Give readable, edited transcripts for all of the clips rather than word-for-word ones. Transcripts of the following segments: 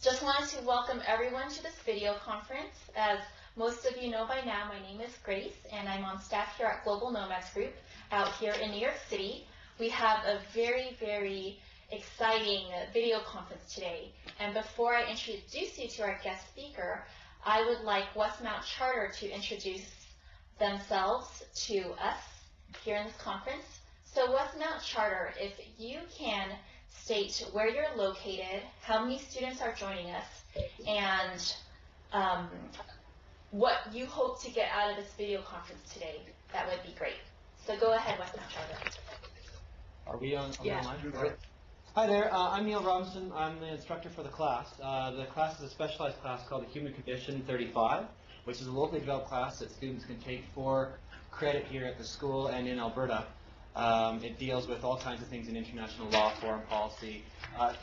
Just wanted to welcome everyone to this video conference. As most of you know by now, my name is Grace, and I'm on staff here at Global Nomads Group out here in New York City. We have a very, very exciting video conference today. And before I introduce you to our guest speaker, I would like Westmount Charter to introduce themselves to us here in this conference. So Westmount Charter, if you can state where you're located, how many students are joining us, and what you hope to get out of this video conference today, that would be great. So go ahead, Westmount Charter. Are we on? Yeah. Hi there, I'm Neil Robinson. I'm the instructor for the class. The class is a specialized class called the Human Condition 35, which is a locally developed class that students can take for credit here at the school and in Alberta. It deals with all kinds of things in international law, foreign policy,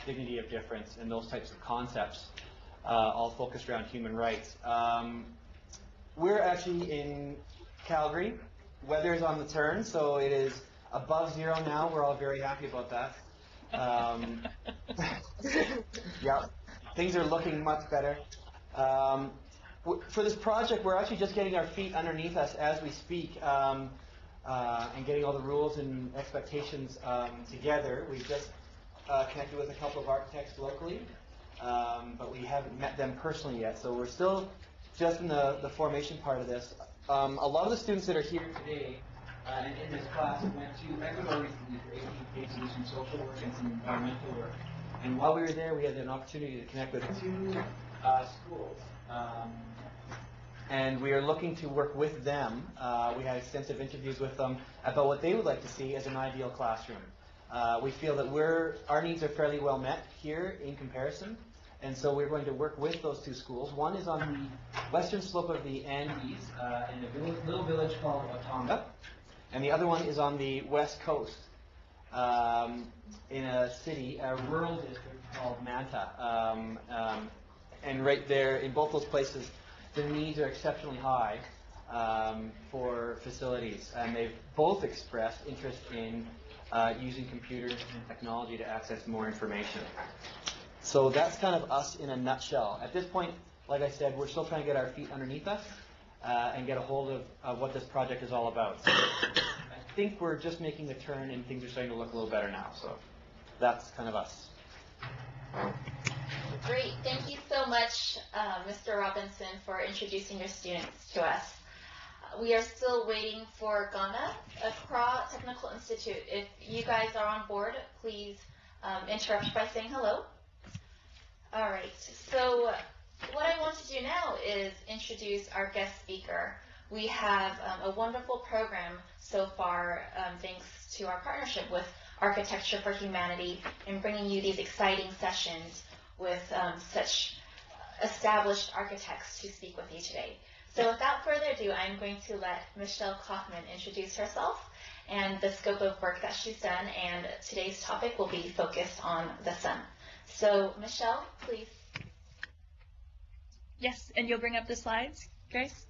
dignity of difference, and those types of concepts, all focused around human rights. We're actually in Calgary. Weather is on the turn, so it is above zero now. We're all very happy about that. Yeah, things are looking much better. For this project, we're actually just getting our feet underneath us as we speak. And getting all the rules and expectations together. We've just connected with a couple of architects locally, but we haven't met them personally yet, so we're still just in the formation part of this. A lot of the students that are here today and in this class went to Ecuador recently for 18 days to do some social work and some environmental work. And while we were there, we had an opportunity to connect with two schools. And we are looking to work with them. We had extensive interviews with them about what they would like to see as an ideal classroom. We feel that our needs are fairly well met here in comparison, and so we're going to work with those two schools. One is on the western slope of the Andes in a little village called Otonga, and the other one is on the west coast in a city, a rural district called Manta. And right there, in both those places, the needs are exceptionally high for facilities, and they've both expressed interest in using computers and technology to access more information. So that's kind of us in a nutshell. At this point, like I said, we're still trying to get our feet underneath us and get a hold of what this project is all about. So I think we're just making the turn, and things are starting to look a little better now. So that's kind of us. Great. Thank you so much, Mr. Robinson, for introducing your students to us. We are still waiting for Ghana, Accra Technical Institute. If you guys are on board, please interrupt by saying hello. All right. So what I want to do now is introduce our guest speaker. We have a wonderful program so far, thanks to our partnership with Architecture for Humanity, in bringing you these exciting sessions with such established architects to speak with you today. So without further ado, I'm going to let Michelle Kaufmann introduce herself and the scope of work that she's done, and today's topic will be focused on the sun. So Michelle, please. Yes, and you'll bring up the slides, Grace?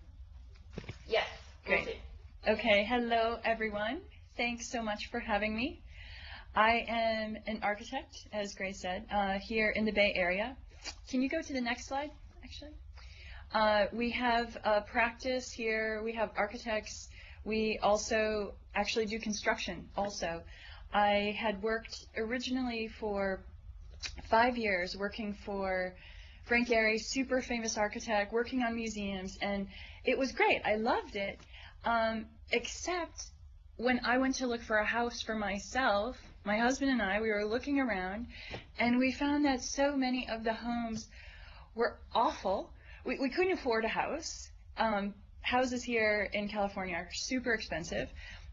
Yes. Great. Okay, hello everyone. Thanks so much for having me. I am an architect, as Grace said, here in the Bay Area. Can you go to the next slide, actually? We have a practice here. We have architects. We also actually do construction also. I had worked originally for 5 years working for Frank Gehry, super famous architect, working on museums, and it was great. I loved it, except when I went to look for a house for myself. My husband and I, we were looking around, and we found that so many of the homes were awful. We couldn't afford a house. Houses here in California are super expensive.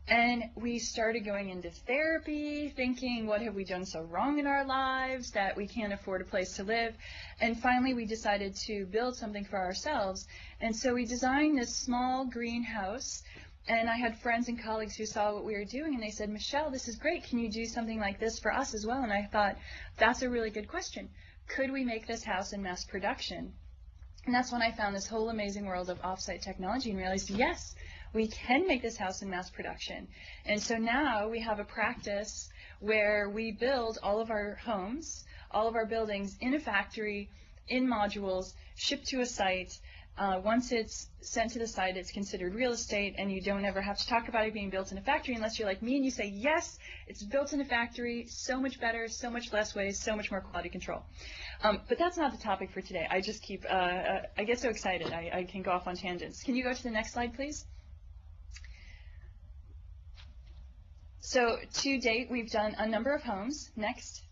And we started going into therapy, thinking, what have we done so wrong in our lives that we can't afford a place to live? And finally, we decided to build something for ourselves. And so we designed this small greenhouse. And I had friends and colleagues who saw what we were doing, and they said, Michelle, this is great. Can you do something like this for us as well? And I thought, that's a really good question. Could we make this house in mass production? And that's when I found this whole amazing world of offsite technology and realized, yes, we can make this house in mass production. And so now we have a practice where we build all of our homes, all of our buildings in a factory in modules, shipped to a site. Once it's sent to the site, it's considered real estate, and you don't ever have to talk about it being built in a factory unless you're like me and you say, yes, it's built in a factory, so much better, so much less waste, so much more quality control. But that's not the topic for today. I just keep, I get so excited, I can go off on tangents. Can you go to the next slide, please? So to date, we've done a number of homes. Next.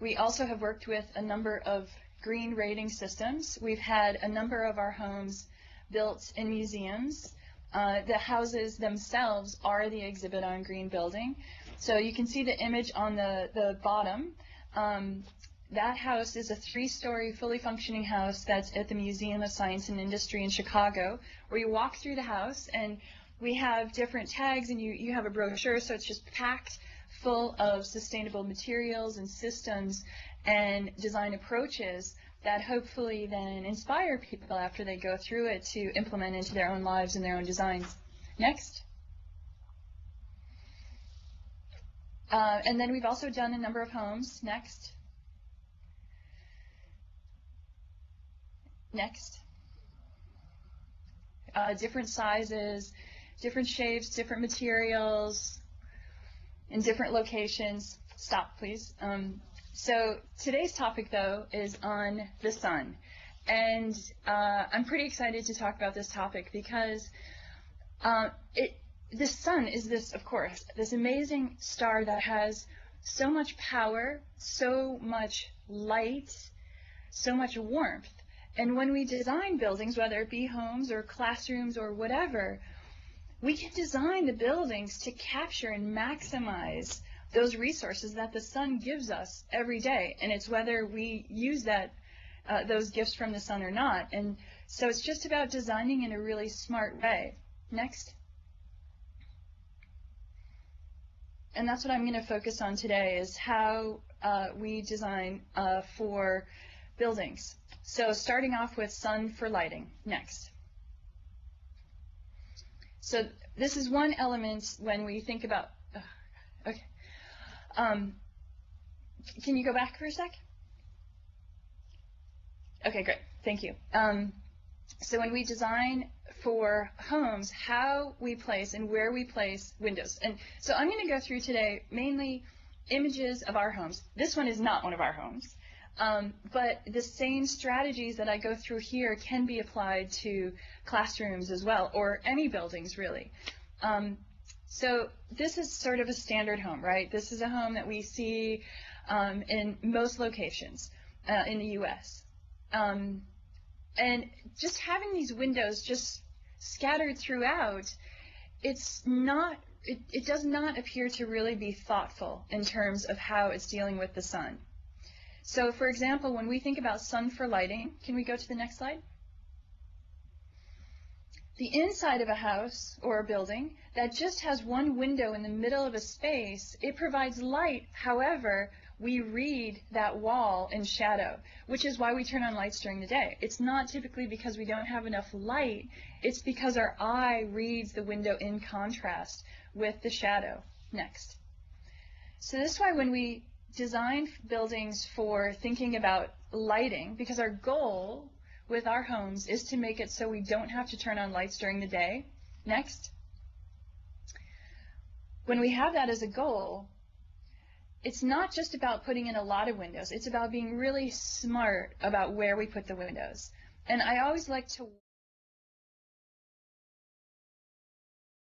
We also have worked with a number of green rating systems. We've had a number of our homes built in museums. The houses themselves are the exhibit on green building. So you can see the image on the bottom. That house is a 3-story, fully functioning house that's at the Museum of Science and Industry in Chicago, where you walk through the house, and we have different tags, and you have a brochure, so it's just packed full of sustainable materials and systems and design approaches that hopefully then inspire people after they go through it to implement into their own lives and their own designs. Next. And then we've also done a number of homes. Next. Next. Different sizes, different shapes, different materials, in different locations. Stop, please. So today's topic, though, is on the sun. And I'm pretty excited to talk about this topic because the sun is this, of course, this amazing star that has so much power, so much light, so much warmth. And when we design buildings, whether it be homes or classrooms or whatever, we can design the buildings to capture and maximize those resources that the sun gives us every day. And it's whether we use that those gifts from the sun or not. And so it's just about designing in a really smart way. Next. And that's what I'm going to focus on today, is how we design for buildings. So starting off with sun for lighting. Next. So this is one element when we think about, okay. Can you go back for a sec? Okay, great. Thank you. So when we design for homes, how we place and where we place windows. And so I'm going to go through today mainly images of our homes. This one is not one of our homes. But the same strategies that I go through here can be applied to classrooms as well, or any buildings really. So this is sort of a standard home, right? This is a home that we see in most locations in the U.S. And just having these windows just scattered throughout, it's not, it does not appear to really be thoughtful in terms of how it's dealing with the sun. So for example, when we think about sun for lighting, can we go to the next slide? The inside of a house or a building that just has one window in the middle of a space, it provides light. However, we read that wall in shadow, which is why we turn on lights during the day. It's not typically because we don't have enough light, it's because our eye reads the window in contrast with the shadow. Next. So this is why when we design buildings for thinking about lighting, because our goal with our homes is to make it so we don't have to turn on lights during the day. Next. When we have that as a goal, it's not just about putting in a lot of windows, it's about being really smart about where we put the windows. And I always like to